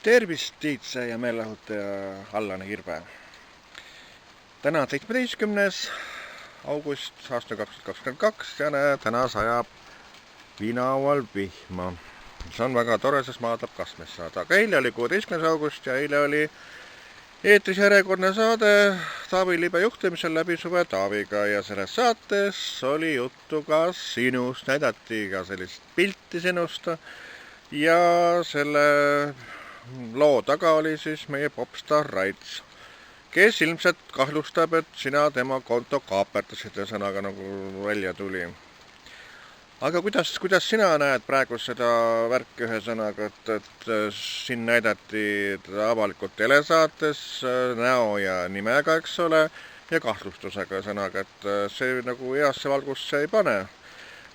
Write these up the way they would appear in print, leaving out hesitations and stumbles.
Tervist, Tiitse ja meelehutaja Allane Kirbe. Täna on 17. august aasta 2022 ja täna sajab viinahaual vihma. See on väga tore, sest maadab kastmes saada. Aga eile oli 16. august ja eile oli eetris järjekordne saade Taavi Libe juhtimisel Läbi suve Taaviga ja selles saates oli juttu ka sinust, näidati ka sellist pilti sinust ja selle loo taga oli siis meie popstar Raits, kes ilmselt kahtlustab, et sina tema konto kaaperdasid, ühesõnaga nagu välja tuli. Aga kuidas sina näed praegu seda värki ühesõnaga, et siin näidati avalikult telesaates näo ja nimega, eks ole, ja kahtlustusega ühesõnaga, et see nagu heasse valgusse ei pane.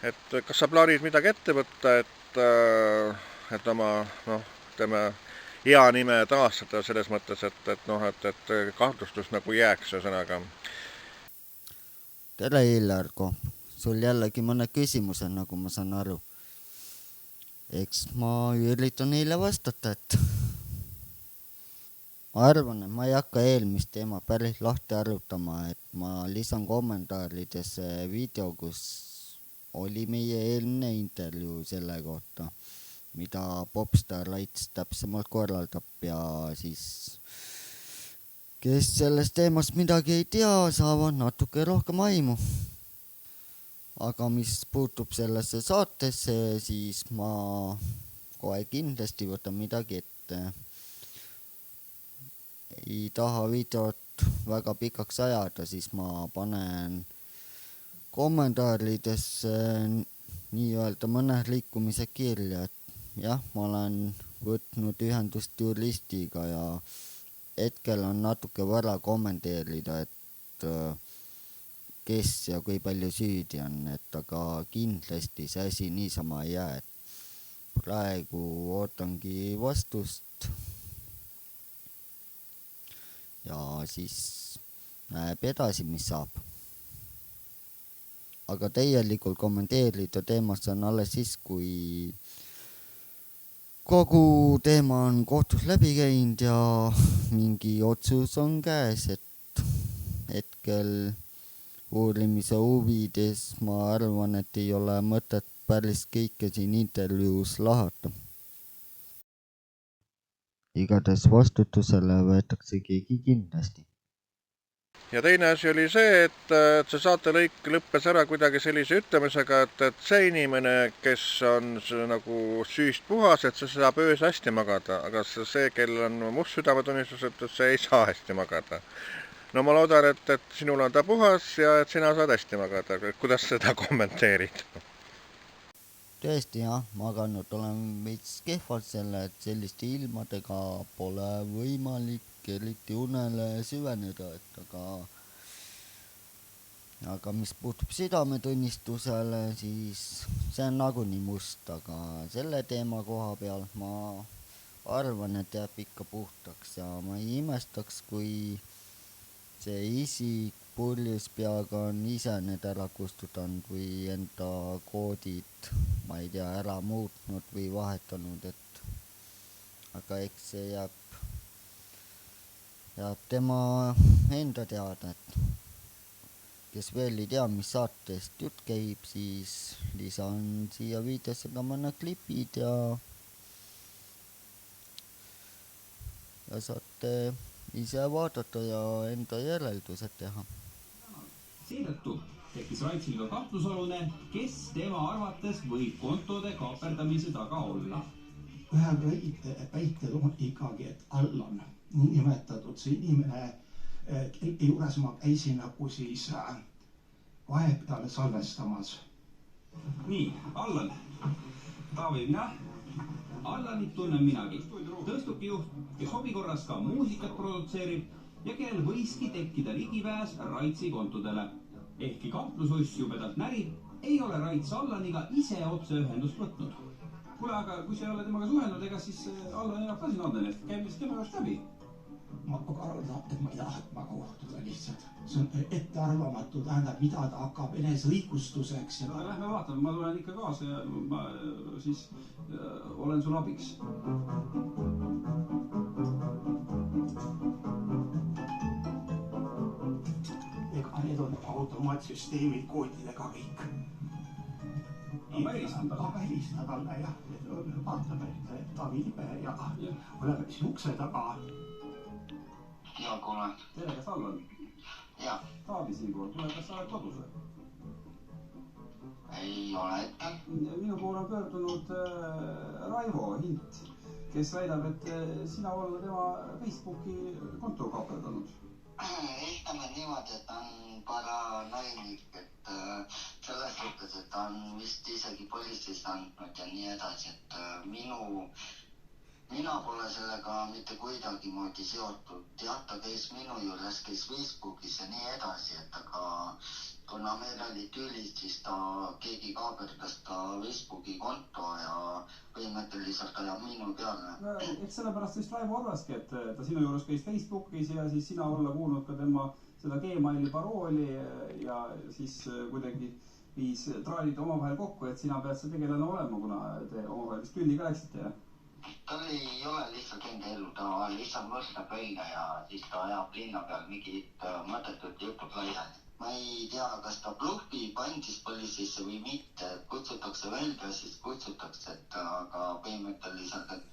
Et kas sa plaanid midagi ette võtta, et oma, ütleme, hea nime taastada selles mõttes, et kahtlustus nagu jääks ühesõnaga. Tere, Illarko. Sul jällegi mõne küsimuse, nagu ma saan aru. Eks ma üritan neile vastata, et ma arvan, et ma ei hakka eelmist teema päris lahti arutama, et ma lisan kommentaaridesse video, kus oli meie eelmine intervjuu selle kohta, mida popstar Raits täpsemalt korraldab ja siis kes sellest teemast midagi ei tea, saavad natuke rohkem aimu. Aga mis puutub sellesse saatesse, siis ma kohe kindlasti võtan midagi ette. Ei taha videot väga pikaks ajada, siis ma panen kommentaaridesse nii-öelda mõne liikumise kirja, et jah, ma olen võtnud ühendust juristiga ja hetkel on natuke vara kommenteerida, et kes ja kui palju süüdi on, et aga kindlasti see asi niisama ei jää, et praegu ootangi vastust ja siis näeb edasi, mis saab. Aga täielikult kommenteerida teemast on alles siis, kui kogu teema on kohtus läbi käinud ja mingi otsus on käes, et hetkel uurimise huvides ma arvan, et ei ole mõtet päris kõike siin intervjuus lahata. Igatahes vastutusele võetakse keegi kindlasti. Ja teine asi oli see, et see saatelõik lõppes ära kuidagi sellise ütlemisega, et see inimene, kes on nagu süüst puhas, et see saab öös hästi magada, aga see, kellel on must südametunnistus, et see ei saa hästi magada. No ma loodan, et sinul on ta puhas ja et sina saad hästi magada. Kuidas seda kommenteerid? Tõesti jah, maganud olen veits kehvalt selle, et selliste ilmadega pole võimalik eriti unele süveneda, et aga mis puutub südametunnistusele, siis see on nagunii must, aga selle teema koha peal ma arvan, et jääb ikka puhtaks ja ma ei imestaks, kui see isik purjus peaga on ise need ära kustutanud või enda koodid, ma ei tea, ära muutnud või vahetanud, et aga eks see jääb tema enda teada, et kes veel ei tea, mis saatest jutt käib, siis lisan siia videosse ka mõne klipid ja saate ise vaadata ja enda järeldused teha. Seetõttu tekkis Raitsil ka kahtlusalune, kes tema arvates võib kontode kaaperdamise taga olla. Ühed väited on ikkagi, et Allan, nimetatud see inimene, juures ma käisin nagu siis vahepeal salvestamas. Nii, Allan, Taavi mina. Allanit tunnen minagi. Tõstukijuht, kes hobikorras ka muusikat produtseerib ja kellel võiski tekkida ligipääs Raitsi kontodele. Ehkki kahtlususs jubedalt närib, ei ole Raits Allaniga ise otse ühendust võtnud. Kuule, aga kui sa ei ole temaga suhelnud, ega siis Allan elab ka siin andel, et käib vist tema juures läbi? Ma arvan, et ma ei taha temaga kohtuda lihtsalt. See on ettearvamatu, tähendab, mida ta hakkab enes õigustuseks. Lähme vaatame, ma tulen ikka kaasa ja ma siis olen sul abiks. ega need on automaatsüsteemid koodidega kõik. Ma helistan talle. Aga helistan talle jah, vaatame, et Taavi Libe ja oleme siin ukse taga. Ja kuulen. Tere, kas Allan? Ja, Taavi siinpool. Kuule, kas sa oled kodus või? ei ole hetkel. Minu poole on pöördunud Raivo Hint, kes väidab, et sina olla tema Facebooki konto kaaperdanud. Ütleme niimoodi, et ta on paranoinik, et selles suhtes, et ta on vist isegi politseis andnud ja nii edasi, et mina pole sellega mitte kuidagimoodi seotud. Jah, ta käis minu juures, käis Facebookis ja nii edasi, et aga kuna meil oli tülis, siis keegi kaaberdas ta Facebooki konto ja põhimõtteliselt ajab minu peale. Eks sellepärast vist Raivo arvaski, et ta sinu juures käis Facebookis ja siis sina olla kuulnud ka tema seda Gmaili parooli ja siis kuidagi viis traalid omavahel kokku, et sina pead see tegelane olema, kuna te omavahel vist tülli ka läksite, jah? Tal ei ole lihtsalt enda elu, ta lihtsalt mõtleb välja ja siis ta ajab linna peal mingid mõttetud jutud laiali. Ma ei tea, kas ta bluffib, andis politseisse või mitte, kutsutakse välja, siis kutsutakse, aga põhimõtteliselt, et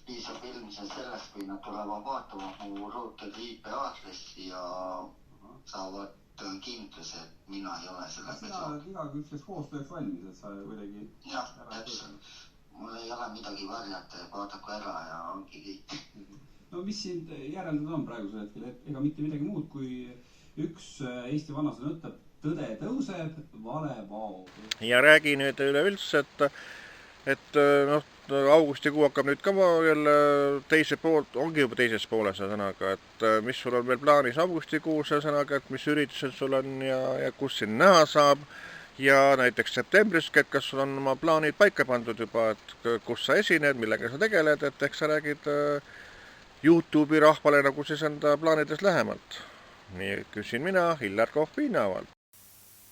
piisab ilmselt sellest, kui nad tulevad vaatama mu ruuteri IP aadressi ja saavad kinnituse, et mina ei ole sellega sina oled igakülgseks koostööks valmis, et sa kuidagi... Jah, täpselt. Mul ei ole midagi varjata ja vaadaku ära ja ongi kõik. No mis sind järeldada on praegusel hetkel, ega mitte midagi muud, kui üks Eesti vanasõna ütleb, tõde tõuseb, vale vaob. Ja räägi nüüd üleüldse, et augustikuu hakkab nüüd ka jälle teise poolt, ongi juba teises pooles sõnaga, et mis sul on veel plaanis augustikuus sõnaga, et mis üritused sul on ja kus sind näha saab. Ja näiteks septembris, et kas sul on oma plaanid paika pandud juba, et kus sa esined, millega sa tegeled, et eks sa räägid YouTube'i rahvale nagu siis enda plaanides lähemalt. Nii küsin mina, Hillar Kohv-Piinavalt.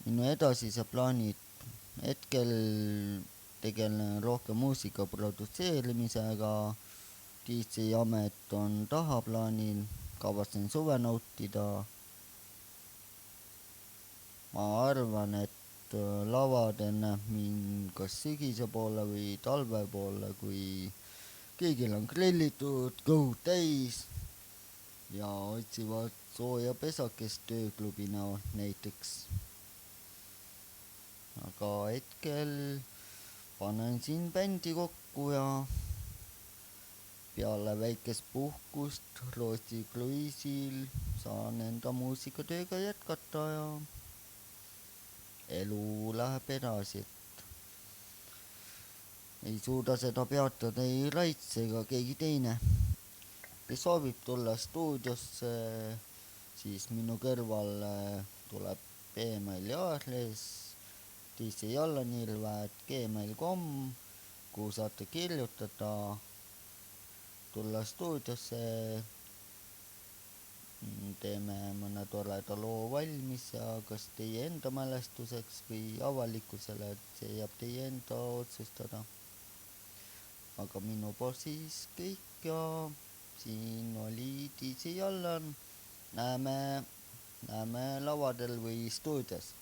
Minu edasise plaanid hetkel tegelen rohkem muusika produtseerimisega, DJ amet on tahaplaanil, kavatsen suve nautida. Ma arvan, et lavadel näeb mind kas sügise poole või talve poole, kui kõigil on grillitud, kõhud täis ja otsivad sooja pesakest tööklubi näol näiteks. Aga hetkel panen siin bändi kokku ja peale väikest puhkust Rootsi kruiisil saan enda muusikatööga jätkata ja elu läheb edasi, et ei suuda seda peatada ei Raits ega keegi teine. Kes soovib tulla stuudiosse, siis minu kõrval tuleb Gmaili aadress djallanilve@gmail.com, kuhu saate kirjutada, tulla stuudiosse, teeme mõne toreda loo valmis ja kas teie enda mälestuseks või avalikkusele, et see jääb teie enda otsustada. Aga minu poolt siis kõik ja siin oli DJ Allan. Näeme lavadel või stuudios.